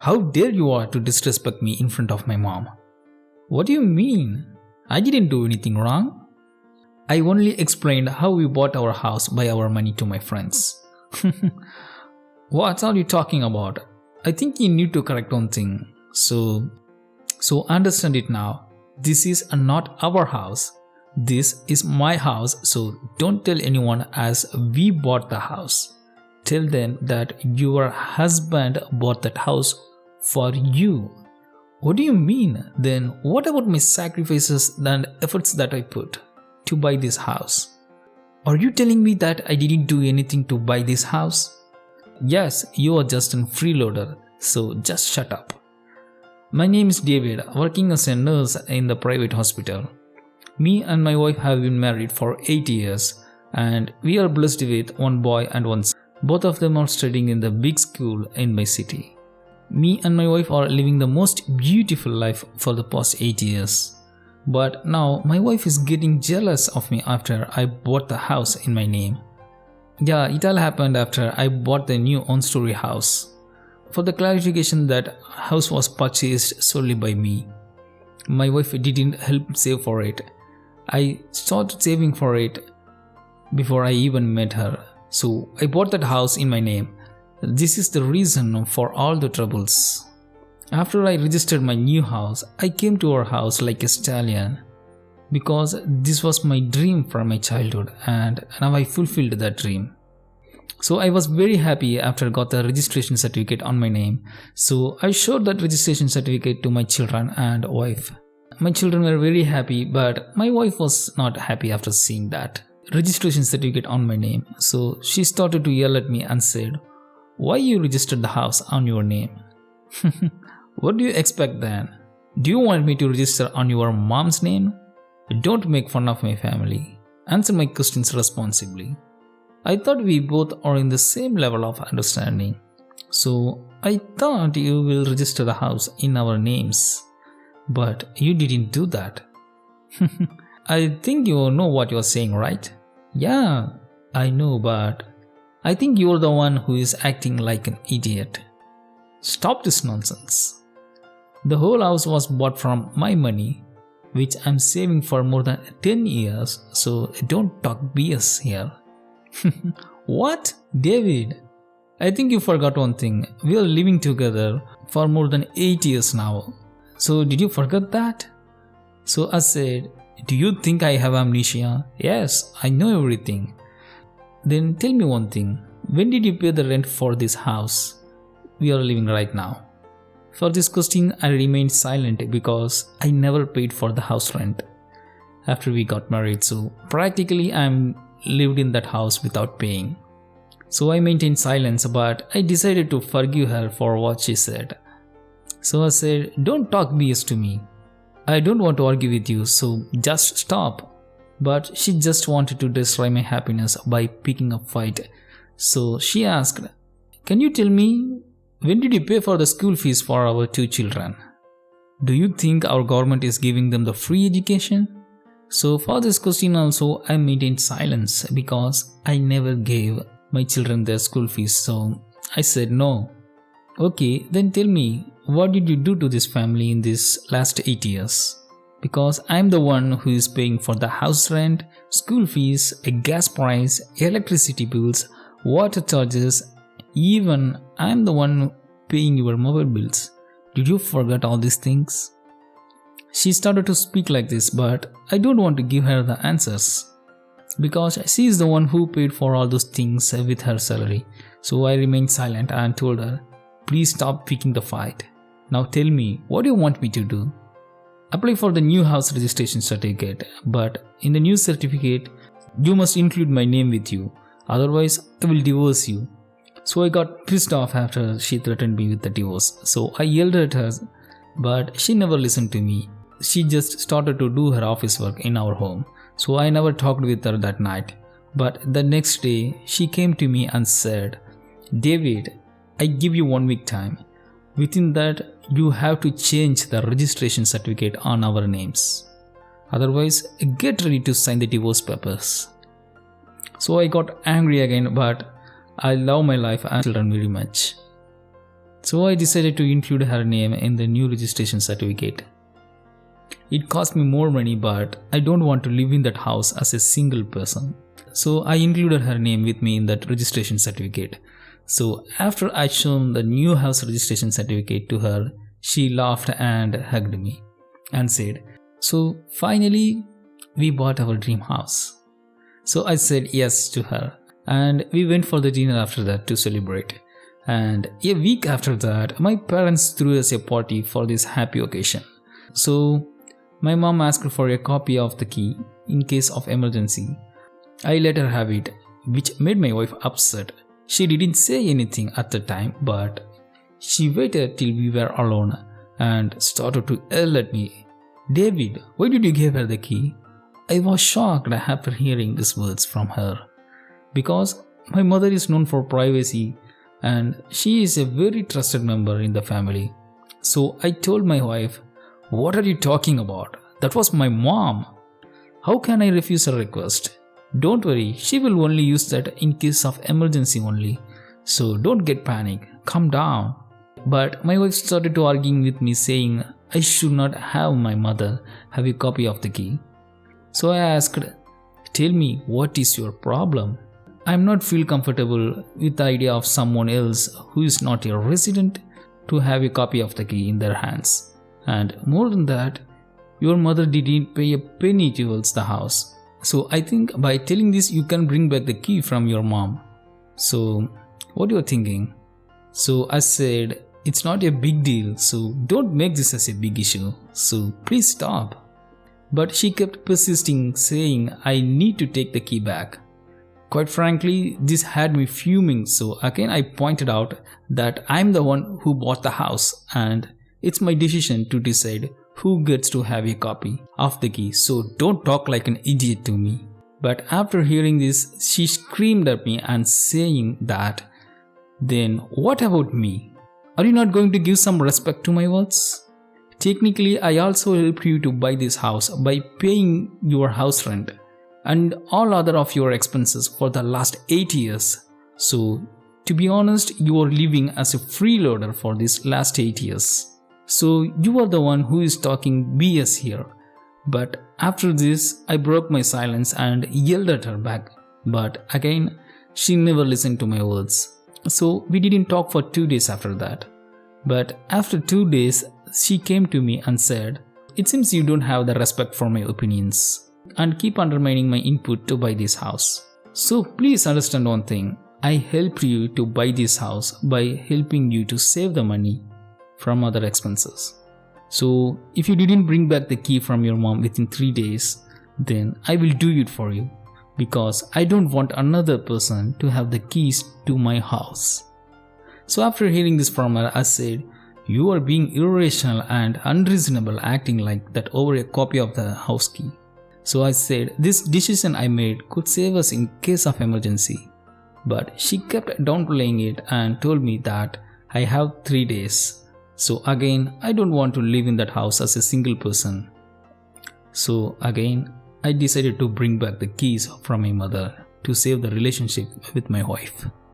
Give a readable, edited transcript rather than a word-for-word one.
How dare you are to disrespect me in front of my mom? What do you mean? I didn't do anything wrong. I only explained how we bought our house by our money to my friends. What are you talking about? I think you need to correct one thing. So understand it now. This is not our house. This is my house, so don't tell anyone as we bought the house. Tell them that your husband bought that house for you. What do you mean? Then what about my sacrifices and efforts that I put to buy this house? Are you telling me that I didn't do anything to buy this house? Yes, you are just a freeloader, so just shut up. My name is David, working as a nurse in the private hospital. Me and my wife have been married for 8 years and we are blessed with one boy and one son. Both of them are studying in the big school in my city. Me and my wife are living the most beautiful life for the past 8 years. But now my wife is getting jealous of me after I bought the house in my name. Yeah, it all happened after I bought the new one-story house. For the clarification, that house was purchased solely by me. My wife didn't help save for it. I started saving for it before I even met her. So I bought that house in my name. This is the reason for all the troubles. After I registered my new house, I came to our house like a stallion. Because this was my dream from my childhood and now I fulfilled that dream. So I was very happy after I got the registration certificate on my name. So I showed that registration certificate to my children and wife. My children were very happy, but my wife was not happy after seeing that registration certificate on my name. So she started to yell at me and said, "Why you registered the house on your name?" What do you expect then? Do you want me to register on your mom's name? Don't make fun of my family. Answer my questions responsibly. I thought we both are in the same level of understanding. So I thought you will register the house in our names. But you didn't do that. I think you know what you're saying, right? Yeah, I know, but I think you're the one who is acting like an idiot. Stop this nonsense. The whole house was bought from my money, which I'm saving for more than 10 years, so don't talk BS here. What? David? I think you forgot one thing. We are living together for more than 8 years now. So did you forget that? So I said, do you think I have amnesia? Yes, I know everything. Then tell me one thing. When did you pay the rent for this house we are living right now? For this question, I remained silent because I never paid for the house rent after we got married. So practically I'm lived in that house without paying. So I maintained silence, but I decided to forgive her for what she said. So I said, don't talk BS to me. I don't want to argue with you, so just stop. But she just wanted to destroy my happiness by picking a fight. So she asked, can you tell me, when did you pay for the school fees for our 2 children? Do you think our government is giving them the free education? So for this question also, I maintained silence because I never gave my children their school fees. So I said no. Okay, then tell me, what did you do to this family in this last 8 years? Because I'm the one who is paying for the house rent, school fees, a gas price, electricity bills, water charges, even I'm the one paying your mobile bills. Did you forget all these things? She started to speak like this, but I don't want to give her the answers because she is the one who paid for all those things with her salary. So I remained silent and told her, please stop picking the fight. Now tell me, what do you want me to do? Apply for the new house registration certificate, but in the new certificate, you must include my name with you. Otherwise, I will divorce you. So I got pissed off after she threatened me with the divorce. So I yelled at her, but she never listened to me. She just started to do her office work in our home. So I never talked with her that night. But the next day, she came to me and said, David, I give you 1 week time. Within that, you have to change the registration certificate on our names. Otherwise, get ready to sign the divorce papers. So I got angry again, but I love my life and children very much. So I decided to include her name in the new registration certificate. It cost me more money, but I don't want to live in that house as a single person. So I included her name with me in that registration certificate. So after I shown the new house registration certificate to her, she laughed and hugged me and said, "So finally we bought our dream house." So I said yes to her, and we went for the dinner after that to celebrate. And a week after that, my parents threw us a party for this happy occasion. So my mom asked for a copy of the key in case of emergency. I let her have it, which made my wife upset. She didn't say anything at the time, but she waited till we were alone and started to yell at me. "David, why did you give her the key?" I was shocked after hearing these words from her, because my mother is known for privacy and she is a very trusted member in the family. So I told my wife, "What are you talking about? That was my mom. How can I refuse her request? Don't worry, she will only use that in case of emergency only. So don't get panic, calm down." But my wife started to arguing with me, saying I should not have my mother have a copy of the key. So I asked, "Tell me, what is your problem? I am not feel comfortable with the idea of someone else who is not a resident to have a copy of the key in their hands. And more than that, your mother didn't pay a penny towards the house. So I think by telling this you can bring back the key from your mom. So what are you thinking?" So I said, "It's not a big deal, so don't make this as a big issue. So please stop." But she kept persisting, saying I need to take the key back. Quite frankly, this had me fuming, so again I pointed out that I'm the one who bought the house and it's my decision to decide who gets to have a copy of the key, so don't talk like an idiot to me. But after hearing this, she screamed at me and saying that, "Then what about me? Are you not going to give some respect to my words? Technically, I also helped you to buy this house by paying your house rent and all other of your expenses for the last 8 years. So, to be honest, you are living as a freeloader for these last 8 years. So, you are the one who is talking BS here." But after this, I broke my silence and yelled at her back. But again, she never listened to my words. So, we didn't talk for 2 days after that. But after 2 days, she came to me and said, "It seems you don't have the respect for my opinions and keep undermining my input to buy this house. So please understand one thing. I helped you to buy this house by helping you to save the money from other expenses. So if you didn't bring back the key from your mom within 3 days, then I will do it for you, because I don't want another person to have the keys to my house." So after hearing this from her, I said, "You are being irrational and unreasonable acting like that over a copy of the house key." So I said, "This decision I made could save us in case of emergency." But she kept downplaying it and told me that I have 3 days. So again, I don't want to live in that house as a single person. So again, I decided to bring back the keys from my mother to save the relationship with my wife.